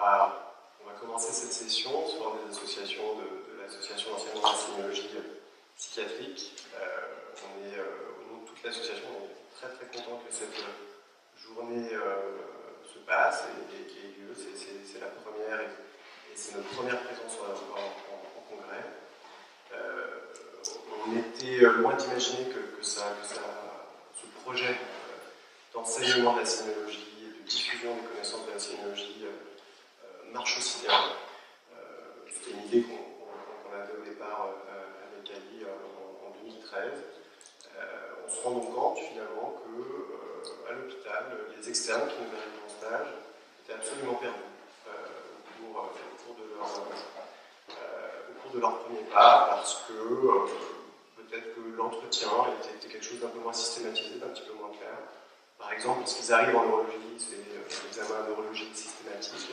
on va commencer cette session sous forme des associations de l'association d'enseignement de la sémiologie psychiatrique. On est, au nom de toute l'association, on est très très content que cette journée se passe et qui ait lieu. C'est la première et c'est notre première présence en congrès. On était loin d'imaginer que ce projet d'enseignement de la sémiologie et de diffusion des connaissances de la sémiologie marche aussi bien. C'était une idée qu'on avait au départ avec Ali en 2013. On se rend donc compte finalement qu'à l'hôpital, les externes qui nous arrivaient en stage étaient absolument perdus au cours de leur premier pas, parce que peut-être que l'entretien était quelque chose d'un peu moins systématisé, d'un petit peu moins clair. Par exemple, lorsqu'ils arrivent en neurologie, c'est l'examen neurologique systématique,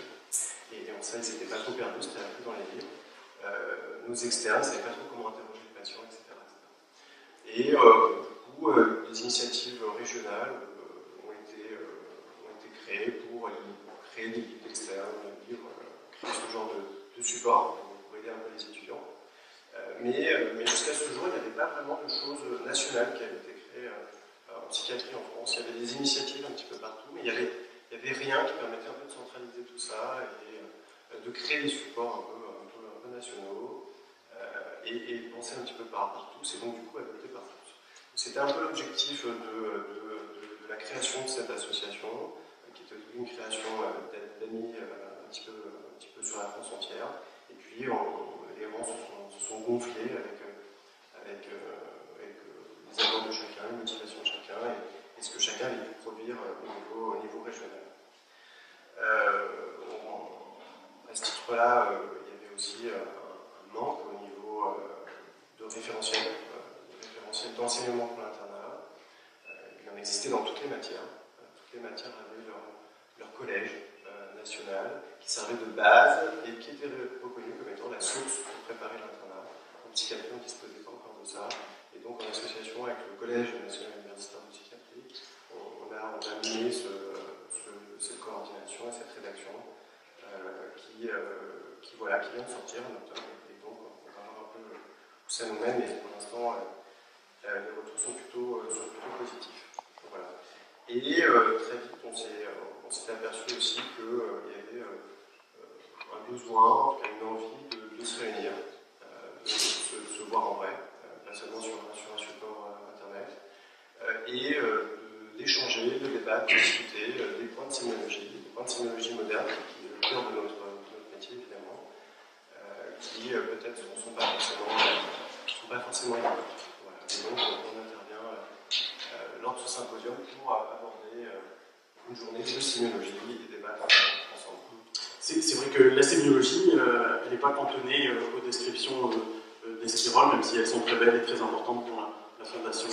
et on sait qu'ils n'étaient pas trop perdus, c'était appris dans les livres. Nos externes ne savaient pas trop comment interroger les patients, etc. Et du coup, des initiatives régionales ont été créées pour créer des livres externes, créer ce genre de support pour aider un peu les étudiants. Mais jusqu'à ce jour, il n'y avait pas vraiment de choses nationales qui avaient été créées en psychiatrie en France. Il y avait des initiatives un petit peu partout, mais il n'y avait rien qui permettait un peu de centraliser tout ça et de créer des supports un peu nationaux et de penser un petit peu partout, et donc du coup adopté par tous. C'était un peu l'objectif de la création de cette association, qui était une création d'amis un petit peu sur la France entière. Et puis les rangs se sont gonflés avec les apports de chacun, les motivations de chacun et ce que chacun avait pu produire au niveau régional. À ce titre-là, il y avait aussi un manque au niveau de référentiel d'enseignement pour l'internat. Il en existait dans toutes les matières. Toutes les matières avaient leur collège national qui servait de base et qui était reconnu comme étant la source pour préparer l'internat. En psychiatrie, on ne disposait pas encore de ça. Et donc, en association avec le Collège national universitaire de psychiatrie, on a mené cette coordination et cette rédaction qui vient de sortir en octobre. Et donc, on va voir un peu où ça nous mène, mais pour l'instant, les retours sont plutôt positifs. Donc, voilà. Et très vite, on s'est aperçu aussi qu'il y avait un besoin, en tout cas une envie de se réunir, de se voir en vrai, pas seulement sur un support internet, et d'échanger, de débattre, de discuter des points de sémiologie moderne, qui est le cœur de notre métier évidemment, qui peut-être ne sont pas forcément évidents. Voilà. Et donc on intervient lors de ce symposium pour aborder une journée de sémiologie et débattre ensemble. C'est vrai que la sémiologie, elle n'est pas cantonnée aux descriptions d'Esquirol, même si elles sont très belles et très importantes pour la fondation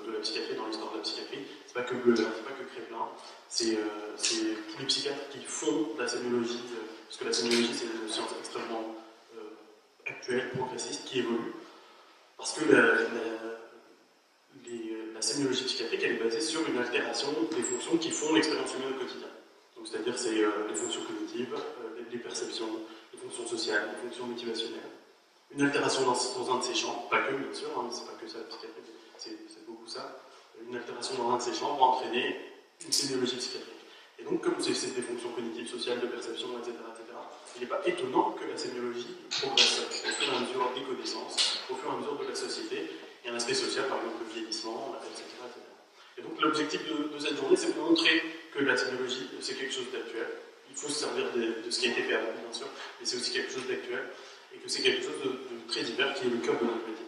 de la psychiatrie, dans l'histoire de la psychiatrie. C'est pas que Bleuler, c'est pas que Créplin, c'est tous les psychiatres qui font de la sémiologie, parce que la sémiologie c'est une science extrêmement actuelle, progressiste, qui évolue, parce que la sémiologie psychiatrique elle est basée sur une altération des fonctions qui font l'expérience humaine au quotidien. Donc c'est-à-dire c'est les fonctions cognitives, les perceptions, les fonctions sociales, les fonctions motivationnelles. Une altération dans un de ces champs, pas que bien sûr, hein, c'est pas que ça la psychiatrie, c'est beaucoup ça. Une altération dans un de ces champs va entraîner une sémiologie psychiatrique. Et donc comme c'est des fonctions cognitives, sociales, de perception, etc., il n'est pas étonnant que la sémiologie progresse au fur et à mesure des connaissances, au fur et à mesure de la société, et un aspect social, par exemple le vieillissement, etc. Et donc l'objectif de cette journée, c'est de montrer que la sémiologie, c'est quelque chose d'actuel. Il faut se servir de ce qui a été fait avant, bien sûr, mais c'est aussi quelque chose d'actuel, et que c'est quelque chose de très divers qui est le cœur de notre métier.